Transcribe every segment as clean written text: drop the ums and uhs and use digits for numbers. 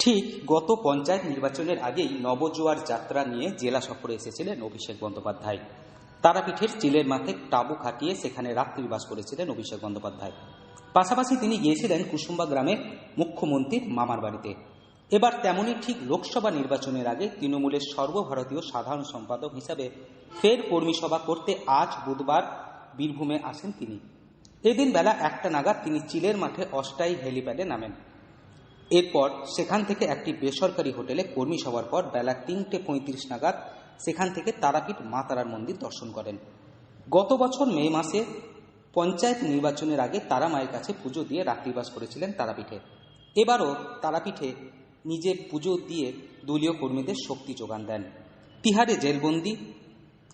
ঠিক গত পঞ্চায়েত নির্বাচনের আগেই নবজোয়ার যাত্রা নিয়ে জেলা সফরে এসেছিলেন অভিষেক বন্দ্যোপাধ্যায়। তারাপীঠের চিলের মাঠে তাঁবু খাটিয়ে সেখানে রাত্রিবাস করেছিলেন অভিষেক বন্দ্যোপাধ্যায়। পাশাপাশি তিনি গিয়েছিলেন কুসুম্বা গ্রামে মুখ্যমন্ত্রীর মামার বাড়িতে। এবার তেমনই ঠিক লোকসভা নির্বাচনের আগে তৃণমূলের সর্বভারতীয় সাধারণ সম্পাদক হিসাবে ফের কর্মী সভা করতে আজ বুধবার বীরভূমে আসেন তিনি। এদিন বেলা 1টা নাগাদ তিনি চিলের মাঠে অস্থায়ী হেলিপ্যাডে নামেন। এরপর সেখান থেকে একটি বেসরকারি হোটেলে কর্মী সভার পর বেলা 3:35 নাগাদ সেখান থেকে তারাপীঠ মা তারার মন্দির দর্শন করেন। গত বছর মে মাসে পঞ্চায়েত নির্বাচনের আগে তারা মায়ের কাছে পুজো দিয়ে রাত্রিবাস করেছিলেন তারাপীঠে। এবারও তারাপীঠে নিজে পুজো দিয়ে দলীয় কর্মীদের শক্তি যোগান দেন। তিহারে জেলবন্দি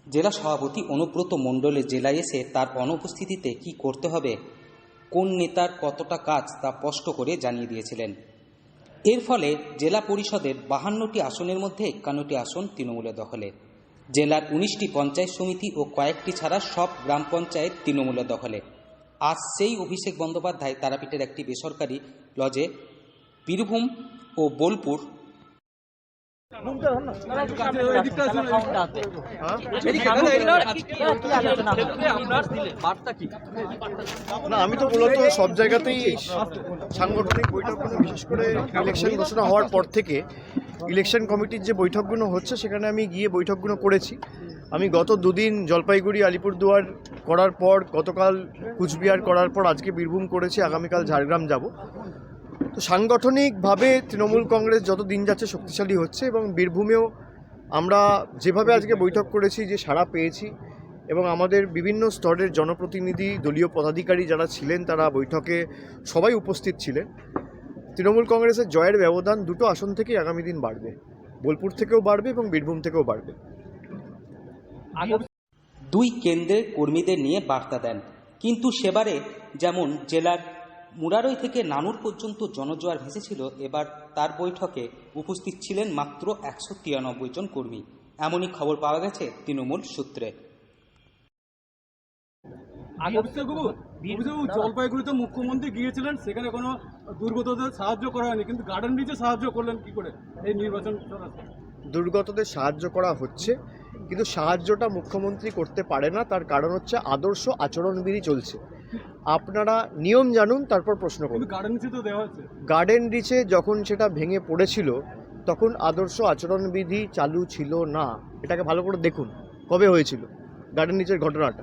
জেলা সভাপতি অনুব্রত মণ্ডলের জেলায় এসে তার অনুপস্থিতিতে কি করতে হবে, কোন নেতার কতটা কাজ তা স্পষ্ট করে জানিয়ে দিয়েছিলেন। এর ফলে জেলা পরিষদের 52টি আসনের মধ্যে 51টি আসন তৃণমূলের দখলে। জেলার 19টি পঞ্চায়েত সমিতি ও কয়েকটি ছাড়া সব গ্রাম পঞ্চায়েত তৃণমূলের দখলে। আজ সেই অভিষেক বন্দ্যোপাধ্যায় তারাপীঠের একটি বেসরকারি লজে বীরভূম ও বোলপুর আমি তো মূলত সব জায়গাতেই সাংগঠনিক বৈঠকগুলো, বিশেষ করে ইলেকশন ঘোষণা হওয়ার পর থেকে ইলেকশন কমিটির যে বৈঠকগুলো হচ্ছে সেখানে আমি গিয়ে বৈঠকগুলো করেছি। আমি গত দুদিন জলপাইগুড়ি, আলিপুরদুয়ার করার পর, গতকাল কুচবিহার করার পর আজকে বীরভূম করেছি, আগামীকাল ঝাড়গ্রাম যাব। তো সাংগঠনিকভাবে তৃণমূল কংগ্রেস যত দিন যাচ্ছে শক্তিশালী হচ্ছে এবং বীরভূমেও আমরা যেভাবে আজকে বৈঠক করেছি, যে সাড়া পেয়েছি এবং আমাদের বিভিন্ন স্তরের জনপ্রতিনিধি, দলীয় পদাধিকারী যারা ছিলেন তারা বৈঠকে সবাই উপস্থিত ছিলেন। তৃণমূল কংগ্রেসের জয়ের ব্যবধান দুটো আসন থেকেই আগামী দিন বাড়বে, বোলপুর থেকেও বাড়বে এবং বীরভূম থেকেও বাড়বে। দুই কেন্দ্রের কর্মীদের নিয়ে বার্তা দেন, কিন্তু সেবারে যেমন জেলার মুরারই থেকে নানুর পর্যন্ত জনজোয়ার ভেসেছিল, এবার তার বৈঠকে উপস্থিত ছিলেন মাত্র 193 জন কর্মী। এমনই খবর পাওয়া গেছে তৃণমূল সূত্রে। জলপাইগুড়িতে মুখ্যমন্ত্রী গিয়েছিলেন, সেখানে কোনো দুর্গতদের সাহায্য করা হয়নি, কিন্তু গার্ডেন ব্রিজে সাহায্য করলেন কি করে এই নির্বাচন? দুর্গতদের সাহায্য করা হচ্ছে, কিন্তু সাহায্যটা মুখ্যমন্ত্রী করতে পারে না। তার কারণ হচ্ছে আদর্শ আচরণবিধি চলছে। আপনারা নিয়ম জানুন, তারপর প্রশ্ন করুন। গার্ডেন রিচে যখন সেটা ভেঙে পড়েছিল তখন আদর্শ আচরণবিধি চালু ছিল না। এটাকে ভালো করে দেখুন কবে হয়েছিল গার্ডেন রিচের ঘটনাটা।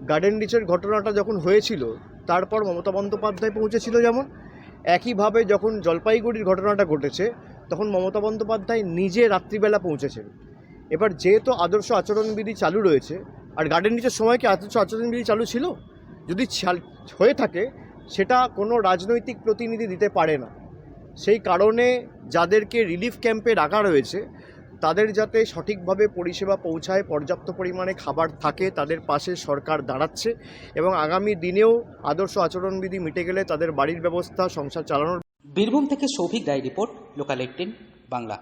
গার্ডেন রিচের ঘটনাটা যখন হয়েছিল তারপর মমতা বন্দ্যোপাধ্যায় পৌঁছেছিল, যেমন একইভাবে যখন জলপাইগুড়ির ঘটনাটা ঘটেছে তখন মমতা বন্দ্যোপাধ্যায় নিজে রাত্রিবেলা পৌঁছেছেন। এবার যেহেতু আদর্শ আচরণবিধি চালু রয়েছে, আর গার্ডেন রিচের সময় কি আদর্শ আচরণবিধি চালু ছিল? যদি হয়ে থাকে সেটা কোনো রাজনৈতিক প্রতিনিধি দিতে পারে না। সেই কারণে যাদেরকে রিলিফ ক্যাম্পে রাখা রয়েছে তাদের যাতে সঠিকভাবে পরিষেবা পৌঁছায়, পর্যাপ্ত পরিমাণে খাবার থাকে, তাদের পাশে সরকার দাঁড়াচ্ছে এবং আগামী দিনেও আদর্শ আচরণবিধি মিটে গেলে তাদের বাড়ির ব্যবস্থা, সংসার চালানোর। বীরভূম থেকে সৌভিক রায় রিপোর্ট, লোকাল 18 বাংলা।